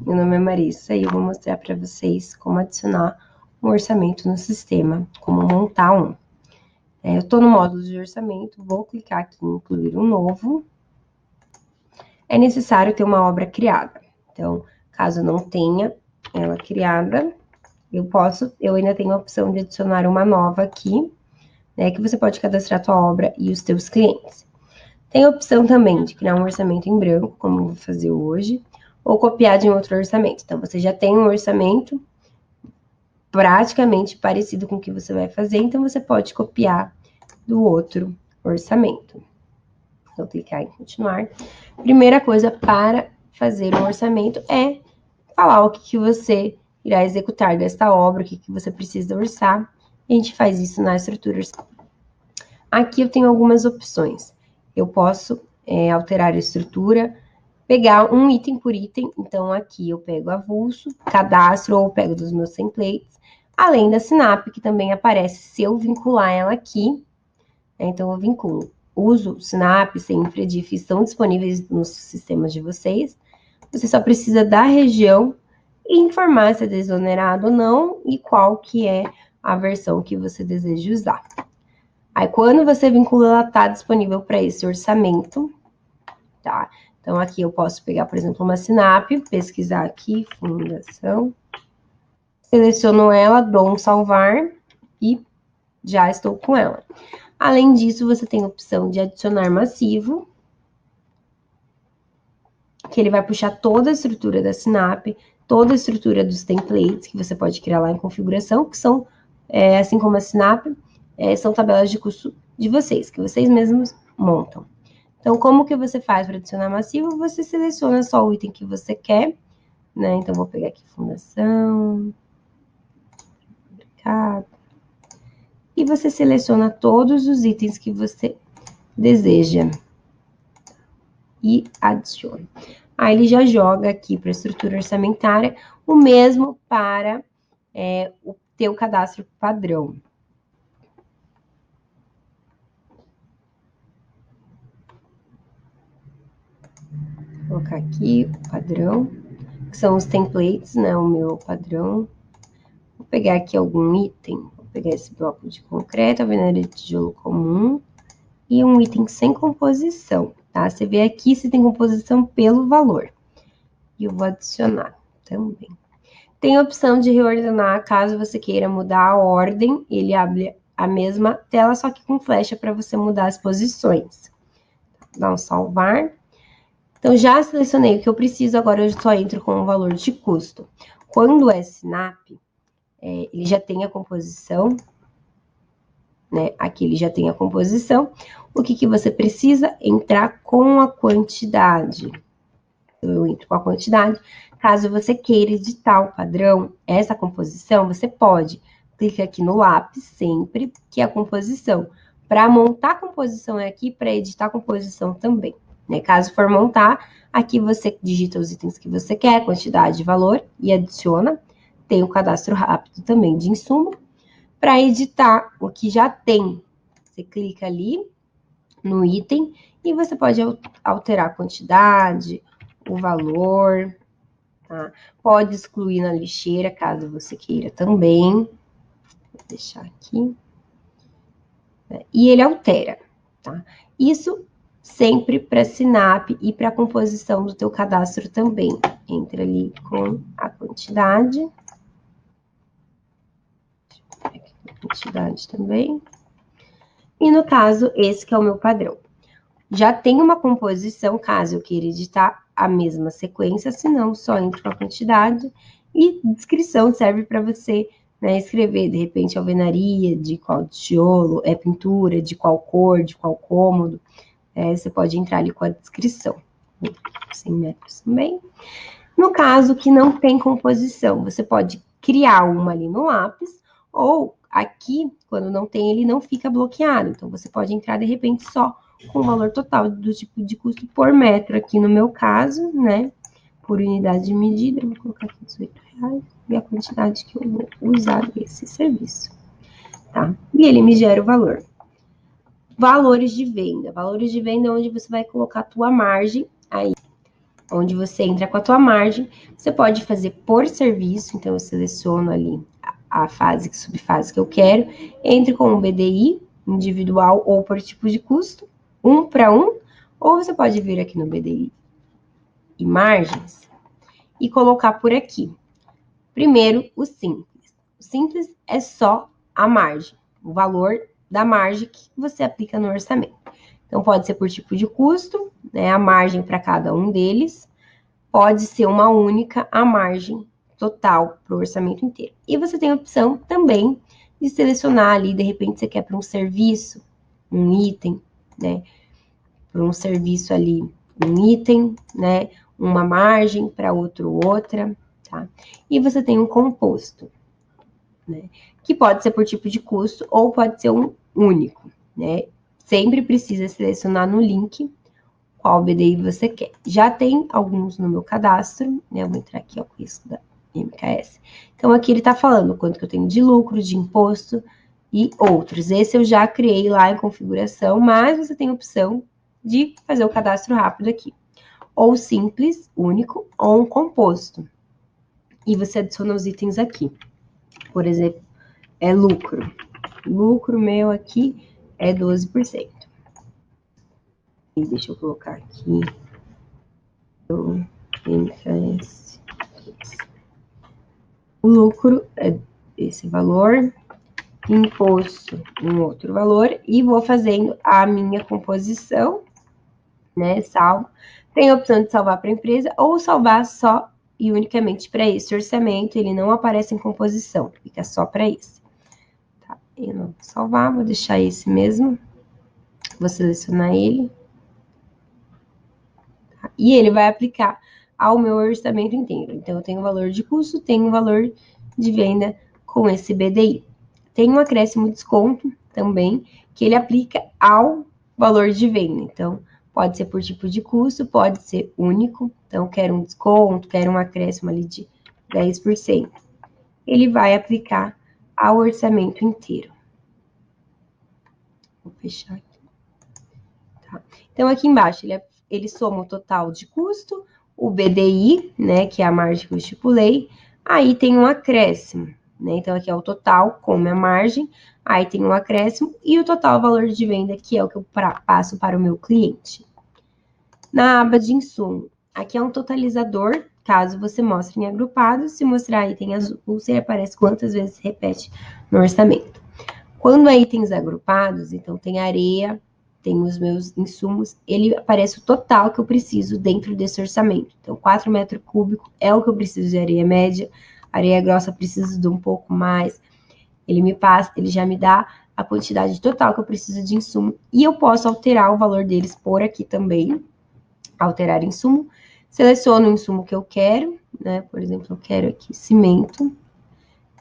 meu nome é Marissa e eu vou mostrar para vocês como adicionar um orçamento no sistema, como montar um. Eu estou no módulo de orçamento, vou clicar aqui em incluir um novo. É necessário ter uma obra criada. Então, caso não tenha ela criada, eu ainda tenho a opção de adicionar uma nova aqui, né, que você pode cadastrar a tua obra e os teus clientes. Tem a opção também de criar um orçamento em branco, como eu vou fazer hoje, ou copiar de um outro orçamento. Então, você já tem um orçamento praticamente parecido com o que você vai fazer, então você pode copiar do outro orçamento. Então, clicar em continuar. Primeira coisa para fazer um orçamento é falar o que você irá executar desta obra, o que você precisa orçar. A gente faz isso na estrutura. Aqui eu tenho algumas opções. Eu posso alterar a estrutura, pegar um item por item. Então, aqui eu pego avulso, cadastro ou pego dos meus templates, além da Sinap, que também aparece se eu vincular ela aqui. Então, eu vinculo. Uso, Sinap, Senfrediff estão disponíveis nos sistemas de vocês. Você só precisa da região e informar se é desonerado ou não e qual que é a versão que você deseja usar. Aí, quando você vincula, ela está disponível para esse orçamento, tá? Então, aqui eu posso pegar, por exemplo, uma Sinap, pesquisar aqui, fundação, seleciono ela, dou um salvar e já estou com ela. Além disso, você tem a opção de adicionar massivo, que ele vai puxar toda a estrutura da Sinap, toda a estrutura dos templates, que você pode criar lá em configuração, que são, assim como a Sinap, são tabelas de custo de vocês, que vocês mesmos montam. Então, como que você faz para adicionar massivo? Você seleciona só o item que você quer, né? Então, vou pegar aqui fundação, mercado, e você seleciona todos os itens que você deseja e adiciona. Aí ele já joga aqui para a estrutura orçamentária o mesmo para o teu cadastro padrão. Vou colocar aqui o padrão, que são os templates, né? O meu padrão. Vou pegar aqui algum item, vou pegar esse bloco de concreto, alvenaria de tijolo comum e um item sem composição, tá? Você vê aqui se tem composição pelo valor. E eu vou adicionar também. Tem a opção de reordenar, caso você queira mudar a ordem, ele abre a mesma tela, só que com flecha para você mudar as posições. Dá um salvar. Então, já selecionei o que eu preciso, agora eu só entro com o valor de custo. Quando é Sinap, ele já tem a composição, né? Aqui ele já tem a composição. O que você precisa? Entrar com a quantidade. Então, eu entro com a quantidade. Caso você queira editar o padrão, essa composição, você pode. Clica aqui no lápis sempre, que é a composição. Para montar a composição é aqui, para editar a composição também. Né? Caso for montar, aqui você digita os itens que você quer, quantidade e valor, e adiciona. Tem o cadastro rápido também de insumo. Para editar o que já tem, você clica ali no item e você pode alterar a quantidade, o valor, tá? Pode excluir na lixeira, caso você queira também. Vou deixar aqui. E ele altera, tá? Isso sempre para Sinap e para a composição do teu cadastro também. Entra ali com a quantidade. Quantidade também. E no caso, esse que é o meu padrão. Já tem uma composição, caso eu queira editar a mesma sequência, senão só entro com a quantidade. E descrição serve para você, né, escrever, de repente, alvenaria, de qual tijolo, pintura, de qual cor, de qual cômodo. Você pode entrar ali com a descrição. 100 metros também. No caso que não tem composição, você pode criar uma ali no lápis, ou aqui, quando não tem, ele não fica bloqueado. Então, você pode entrar, de repente, só com o valor total do tipo de custo por metro, aqui no meu caso, né? Por unidade de medida, eu vou colocar aqui R$18 e a quantidade que eu vou usar desse serviço, tá? E ele me gera o valor. Valores de venda. Valores de venda é onde você vai colocar a tua margem aí. onde você entra com a tua margem. Você pode fazer por serviço, então eu seleciono ali a fase, subfase que eu quero, entre com o BDI individual ou por tipo de custo, 1 para 1, ou você pode vir aqui no BDI e margens e colocar por aqui. Primeiro, o simples. O simples é só a margem, o valor da margem que você aplica no orçamento. Então, pode ser por tipo de custo, né, a margem para cada um deles. Pode ser uma única, a margem total para o orçamento inteiro. E você tem a opção também de selecionar ali, de repente você quer para um serviço, um item, né, para um serviço ali, um item, né, uma margem, para outro, outra, tá? E você tem um composto, né, que pode ser por tipo de custo ou pode ser um único, né? Sempre precisa selecionar no link qual BDI você quer. Já tem alguns no meu cadastro, né? Eu vou entrar aqui, ó, com isso da MKS. Então, aqui ele tá falando quanto que eu tenho de lucro, de imposto e outros. Esse eu já criei lá em configuração, mas você tem a opção de fazer o cadastro rápido aqui. Ou simples, único, ou um composto. E você adiciona os itens aqui. Por exemplo, é lucro. Lucro meu aqui é 12%. E deixa eu colocar aqui o MKS. O lucro é esse valor, imposto um outro valor, e vou fazendo a minha composição, né, salvo. Tem a opção de salvar para a empresa ou salvar só e unicamente para esse orçamento, ele não aparece em composição, fica só para esse. Tá? Eu não vou salvar, vou deixar esse mesmo, vou selecionar ele. Tá? E ele vai aplicar ao meu orçamento inteiro. Então, eu tenho o valor de custo, tenho o valor de venda com esse BDI. Tem um acréscimo desconto também, que ele aplica ao valor de venda. Então, pode ser por tipo de custo, pode ser único. Então, quero um desconto, quero um acréscimo ali de 10%. Ele vai aplicar ao orçamento inteiro. Vou fechar aqui. Tá? Então, aqui embaixo, ele soma o total de custo, o BDI, né, que é a margem que eu estipulei, aí tem um acréscimo, né? Então, aqui é o total com a margem, aí tem um acréscimo e o total valor de venda, que é o que eu passo para o meu cliente. Na aba de insumo, aqui é um totalizador, caso você mostre em agrupado, se mostrar item azul, você aparece quantas vezes repete no orçamento. Quando é itens agrupados, então tem areia, tem os meus insumos, ele aparece o total que eu preciso dentro desse orçamento. Então, 4 metros cúbicos é o que eu preciso de areia média, areia grossa preciso de um pouco mais. Ele já me dá a quantidade total que eu preciso de insumo e eu posso alterar o valor deles por aqui também, alterar insumo. Seleciono o insumo que eu quero, né? Por exemplo, eu quero aqui cimento.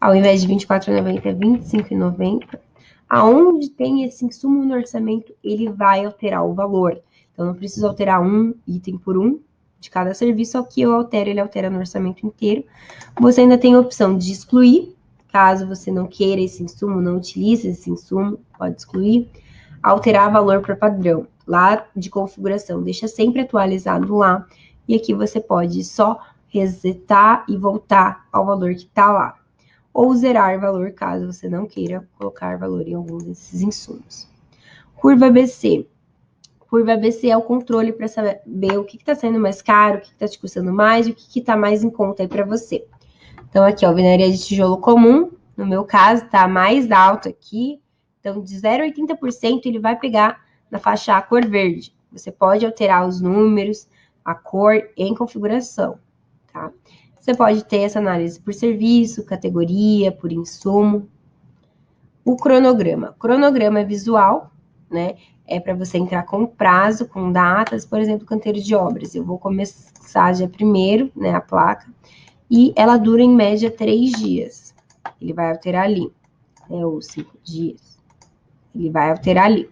Ao invés de R$24,90 é R$25,90. Aonde tem esse insumo no orçamento, ele vai alterar o valor. Então, não preciso alterar um item por um de cada serviço, ao que eu altero, ele altera no orçamento inteiro. Você ainda tem a opção de excluir, caso você não queira esse insumo, não utilize esse insumo, pode excluir. Alterar valor para padrão, lá de configuração, deixa sempre atualizado lá. E aqui você pode só resetar e voltar ao valor que está lá. Ou zerar valor, caso você não queira colocar valor em algum desses insumos. Curva ABC. Curva ABC é o controle para saber o que está saindo mais caro, o que está te custando mais e o que está mais em conta aí para você. Então, aqui, ó, alvenaria de tijolo comum, no meu caso, tá mais alto aqui. Então, de 0,80% ele vai pegar na faixa A cor verde. Você pode alterar os números, a cor em configuração, tá? Você pode ter essa análise por serviço, categoria, por insumo. O cronograma. O cronograma é visual, né? É para você entrar com prazo, com datas, por exemplo, canteiro de obras. Eu vou começar dia 1º, né, a placa, e ela dura em média 3 dias. Ele vai alterar ali, né, ou 5 dias. Ele vai alterar ali.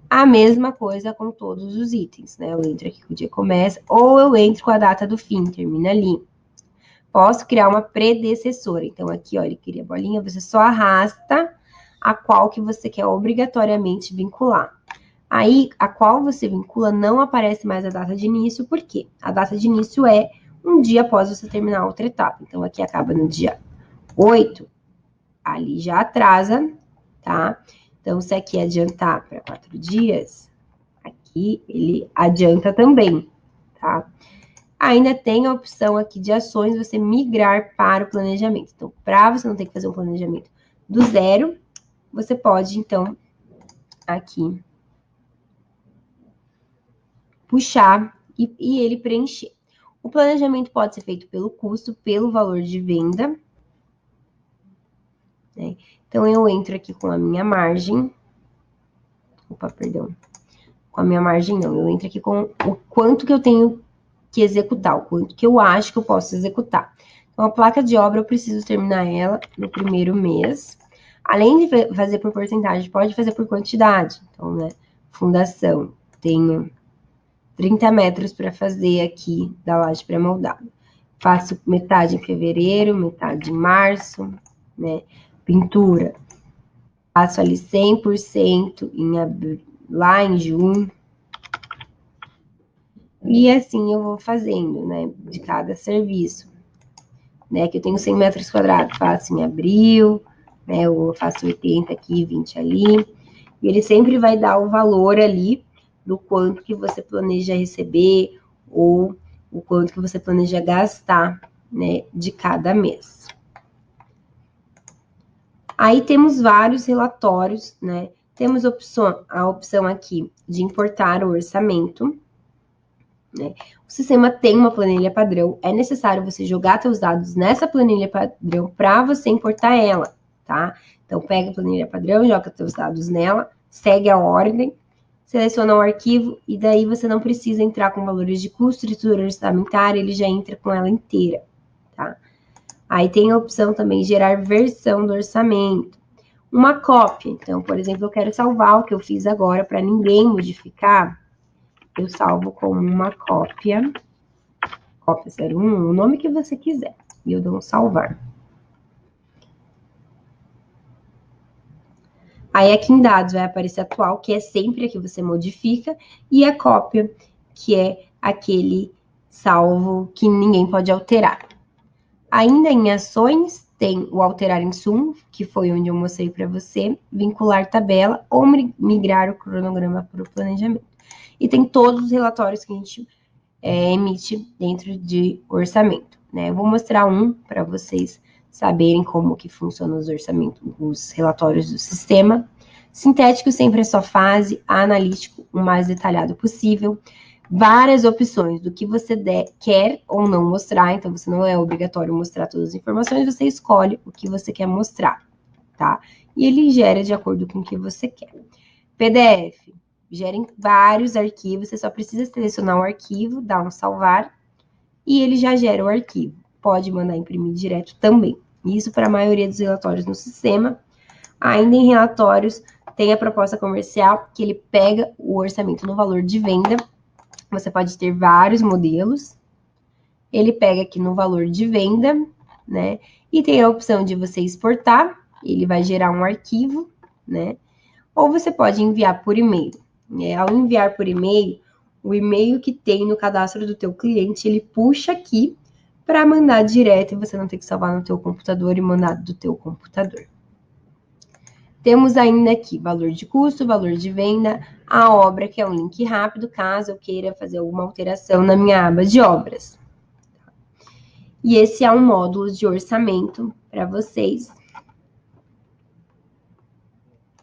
A mesma coisa com todos os itens, né? Eu entro aqui que o dia começa, ou eu entro com a data do fim, termina ali. Posso criar uma predecessora. Então, aqui, ó, ele cria a bolinha, você só arrasta a qual que você quer obrigatoriamente vincular. Aí, a qual você vincula, não aparece mais a data de início, por quê? A data de início é um dia após você terminar a outra etapa. Então, aqui acaba no dia 8, ali já atrasa, tá? Então, se aqui adiantar para 4 dias, aqui ele adianta também, tá? Ainda tem a opção aqui de ações, você migrar para o planejamento. Então, para você não ter que fazer um planejamento do zero, você pode, então, aqui puxar e ele preencher. O planejamento pode ser feito pelo custo, pelo valor de venda, né? Então, eu entro aqui com a minha margem. Opa, perdão. Com a minha margem, não. Eu entro aqui com o quanto que eu tenho que executar, o quanto que eu acho que eu posso executar. Então, a placa de obra, eu preciso terminar ela no primeiro mês. Além de fazer por porcentagem, pode fazer por quantidade. Então, né, fundação, tenho 30 metros para fazer aqui da laje pré-moldada. Faço metade em fevereiro, metade em março, né? Pintura, faço ali 100% lá em junho. E assim eu vou fazendo, né? De cada serviço. Né? Que eu tenho 100 metros quadrados, faço em abril, né? Eu faço 80 aqui, 20 ali. E ele sempre vai dar o valor ali do quanto que você planeja receber ou o quanto que você planeja gastar, né, de cada mês. Aí temos vários relatórios, né? Temos a opção aqui de importar o orçamento, né? O sistema tem uma planilha padrão, é necessário você jogar seus dados nessa planilha padrão para você importar ela, tá? Então, pega a planilha padrão, joga seus dados nela, segue a ordem, seleciona o arquivo e daí você não precisa entrar com valores de custo, estrutura orçamentária, ele já entra com ela inteira, tá? Aí tem a opção também gerar versão do orçamento. Uma cópia, então, por exemplo, eu quero salvar o que eu fiz agora para ninguém modificar, eu salvo como uma cópia 01, o nome que você quiser, e eu dou um salvar. Aí aqui em dados vai aparecer atual, que é sempre a que você modifica, e a cópia, que é aquele salvo que ninguém pode alterar. Ainda em ações, tem o alterar insumo, que foi onde eu mostrei para você, vincular tabela ou migrar o cronograma para o planejamento. E tem todos os relatórios que a gente emite dentro de orçamento, né? Eu vou mostrar um para vocês saberem como que funcionam os orçamentos, os relatórios do sistema. Sintético sempre é só fase, analítico o mais detalhado possível. Várias opções do que você quer ou não mostrar, então você não é obrigatório mostrar todas as informações, você escolhe o que você quer mostrar, tá? E ele gera de acordo com o que você quer. PDF, gera em vários arquivos, você só precisa selecionar o arquivo, dar um salvar, e ele já gera o arquivo. Pode mandar imprimir direto também. Isso para a maioria dos relatórios no sistema. Ainda em relatórios, tem a proposta comercial, que ele pega o orçamento no valor de venda. Você pode ter vários modelos. Ele pega aqui no valor de venda, né? E tem a opção de você exportar, ele vai gerar um arquivo, né? Ou você pode enviar por e-mail. Ao enviar por e-mail, o e-mail que tem no cadastro do teu cliente, ele puxa aqui para mandar direto e você não ter que salvar no teu computador e mandar do teu computador. Temos ainda aqui valor de custo, valor de venda, a obra, que é um link rápido, caso eu queira fazer alguma alteração na minha aba de obras. E esse é um módulo de orçamento para vocês.